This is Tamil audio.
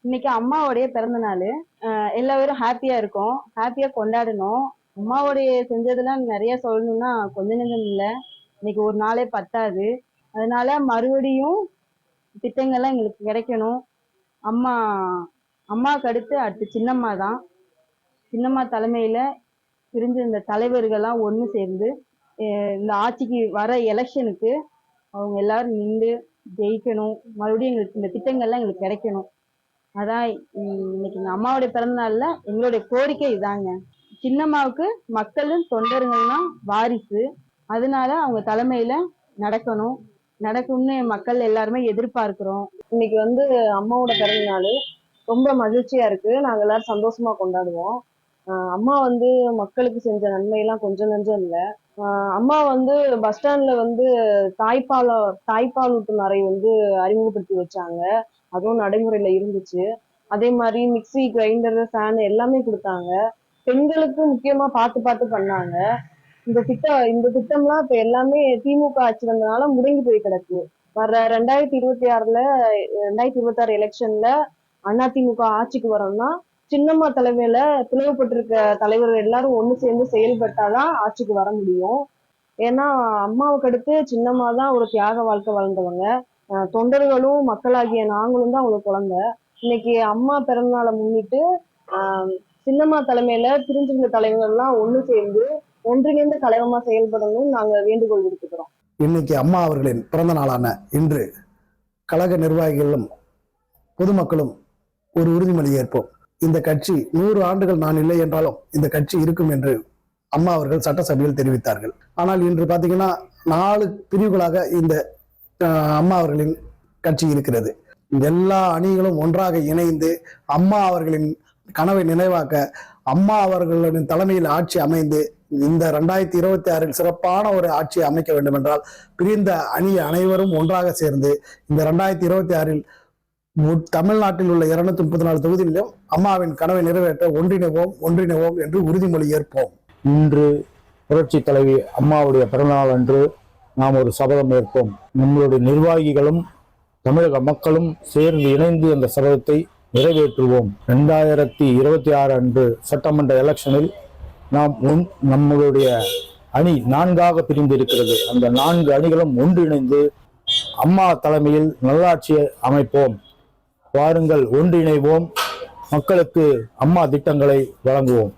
இன்னைக்கு அம்மாவுடைய பிறந்த நாள். எல்லாரும் ஹாப்பியா இருக்கோம். ஹாப்பியா கொண்டாடணும். அம்மாவுடைய செஞ்சதெல்லாம் நிறைய சொல்லணும்னா கொஞ்ச நெஞ்சம் இல்ல. இன்னைக்கு ஒரு நாளே பத்தாது. அதனால மறுபடியும் திட்டங்கள்லாம் எங்களுக்கு கிடைக்கணும். அம்மா அம்மாவுக்கு அடுத்து சின்னம்மா தான். சின்னம்மா தலைமையில பிரிஞ்ச இந்த தலைவர்கள்லாம் ஒன்று சேர்ந்து இந்த ஆட்சிக்கு வர எலெக்ஷனுக்கு அவங்க எல்லாரும் நின்று ஜெயிக்கணும். மறுபடியும் எங்களுக்கு இந்த திட்டங்கள்லாம் எங்களுக்கு கிடைக்கணும். அதான் இன்னைக்கு எங்க அம்மாவுடைய பிறந்த நாள்ல எங்களுடைய கோரிக்கை இதாங்க. சின்னம்மாவுக்கு மக்களும் தொண்டர்கள்லாம் வாரிசு. அதனால அவங்க தலைமையில நடக்கணும். நடக்கும்னு மக்கள் எல்லாருமே எதிர்பார்க்கிறோம். இன்னைக்கு அம்மாவோட பிறந்த நாள். ரொம்ப மகிழ்ச்சியா இருக்கு. நாங்க எல்லாரும் சந்தோஷமா கொண்டாடுவோம். அம்மா மக்களுக்கு செஞ்ச நன்மையெல்லாம் கொஞ்சம் நெஞ்சம் இல்ல. அம்மா பஸ் ஸ்டாண்ட்ல தாய்ப்பால் ஊட்டும் அறை அறிமுகப்படுத்தி வச்சாங்க. அதுவும் நடைமுறையில இருந்துச்சு. அதே மாதிரி மிக்ஸி, கிரைண்டர், ஃபேன் எல்லாமே கொடுத்தாங்க. பெண்களுக்கு முக்கியமா பார்த்து பார்த்து பண்ணாங்க. இந்த திட்டம்லாம் இப்ப எல்லாமே திமுக ஆட்சி வந்தனால முடங்கி போய் கிடக்கு. வர்ற 2026 எலெக்ஷன்ல அதிமுக ஆட்சிக்கு வரோம்னா சின்னம்மா தலைமையில பிளவுபட்டிருக்க தலைவர்கள் எல்லாரும் ஒண்ணு சேர்ந்து செயல்பட்டாதான் ஆட்சிக்கு வர முடியும். ஏன்னா அம்மாவுக்கு அடுத்து சின்னம்மா தான் ஒரு தியாக வாழ்க்கை வாழ்ந்தவங்க. தொண்டர்களும் மக்களாகிய நாங்களும் தான் அவங்களுக்கு குழந்தை. இன்னைக்கு அம்மா பிறந்தநாளை முன்னிட்டு சின்னம்மா தலைமையில பிரிஞ்சிருந்த தலைவர்கள்லாம் ஒண்ணு சேர்ந்து ஒன்றிணைந்த கழகமா செயல்படணும்னு நாங்க வேண்டுகோள் விடுத்துக்கிறோம். இன்னைக்கு அம்மா அவர்களின் பிறந்த நாளான இன்று கழக நிர்வாகிகளும் பொதுமக்களும் ஒரு உறுதிமொழி ஏற்போம். இந்த கட்சி 100 ஆண்டுகள் நான் இல்லை என்றாலும் இந்த கட்சி இருக்கும் என்று அம்மா அவர்கள் சட்டசபையில் தெரிவித்தார்கள். ஆனால் இன்று பார்த்தீங்கன்னா 4 பிரிவுகளாக இந்த அம்மா அவர்களின் கட்சி இருக்கிறது. எல்லா அணிகளும் ஒன்றாக இணைந்து அம்மா அவர்களின் கனவை நினைவாக்க அம்மா அவர்களின் தலைமையில் ஆட்சி அமைந்து இந்த 2026 சிறப்பான ஒரு ஆட்சியை அமைக்க வேண்டும் என்றால் பிரிந்த அணி அனைவரும் ஒன்றாக சேர்ந்து இந்த 2026 தமிழ்நாட்டில் உள்ள 234 தொகுதிகளிலும் அம்மாவின் கனவை நிறைவேற்ற ஒன்றிணைவோம் என்று உறுதிமொழி ஏற்போம். இன்று புரட்சி தலைவி அம்மாவுடைய பிறந்தநாள் அன்று நாம் ஒரு சபதம் ஏற்போம். நம்மளுடைய நிர்வாகிகளும் தமிழக மக்களும் சேர்ந்து இணைந்து அந்த சபதத்தை நிறைவேற்றுவோம். 2026 அன்று சட்டமன்ற எலெக்ஷனில் நம்மளுடைய அணி 4ஆக பிரிந்து இருக்கிறது. அந்த 4 அணிகளும் ஒன்றிணைந்து அம்மா தலைமையில் நல்லாட்சியை அமைப்போம். வாருங்கள், ஒன்றிணைவோம், மக்களுக்கு அம்மா திட்டங்களை வழங்குவோம்.